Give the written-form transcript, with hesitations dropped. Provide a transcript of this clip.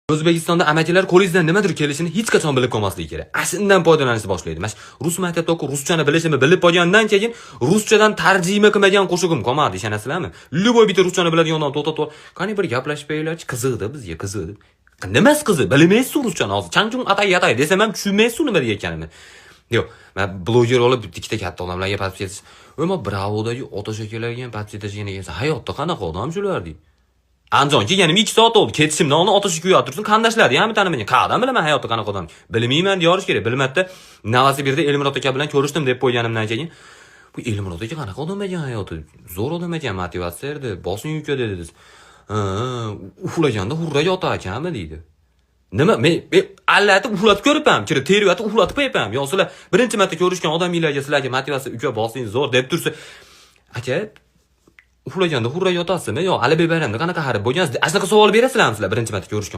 O'zbekistonda amakilar qo'lingizdan nimadir kelishini hech qachon bilib qolmasligi kerak. Shundan foydalanishni boshlaydi. Mana rus maktabda o'qib, ruschani bilishimni bilib qolgandan keyin ruschadan tarjima qilmagan qo'shig'im qolmadi, ishonasizlarmi? Любой bitta ruschani biladigandan to'xtatib, qani bir gaplashib qo'yinglarchi, qiziqdi bizga, qiziqdi. Nimasi qiziq? Bilmaysiz ruschani hozir. Chanchung atay desam ham tushunmaysiz nima deyotganimni. Yo'q, men bloger olib ikkita katta odamlarga podpis. O'ma Bravodagi ota akalarga ham podpis etishgan ekansiz. Hayotda qanaqa odam shular deydi. Andijon kelganim 2 soat oldi. Ketishimni oldin otashi kuyib tursin, qandashlari ham tanimagan. Qayerdan bilaman hayotda qanaqa odam? Bilmayman deyorish kerak. Bilmadida Novosibirda Elmurod aka bilan ko'rishdim deb qo'yganimdan keyin bu Elmurod aka qanaqa odam ekan hayoti? Zo'r odam ekan, motivatsiya berdi, bosim yukadi dedi. Uxlaganda hurra yotar ekanmi deydi. Nima? Men allatib uxlatib ko'ribman, kirib teryotib uxlatib qo'yibman. Yo sizlar birinchi marta ko'rishgan odamlarga sizlarga motivatsiya uka bosim zo'r deb tursa, aka uxlaganda hurra yotasizmi yo Ali bayramda qanaqa harib bo'lgansiz? Ashaqa savol berasizlarmi sizlar birinchi marta ko'rishgan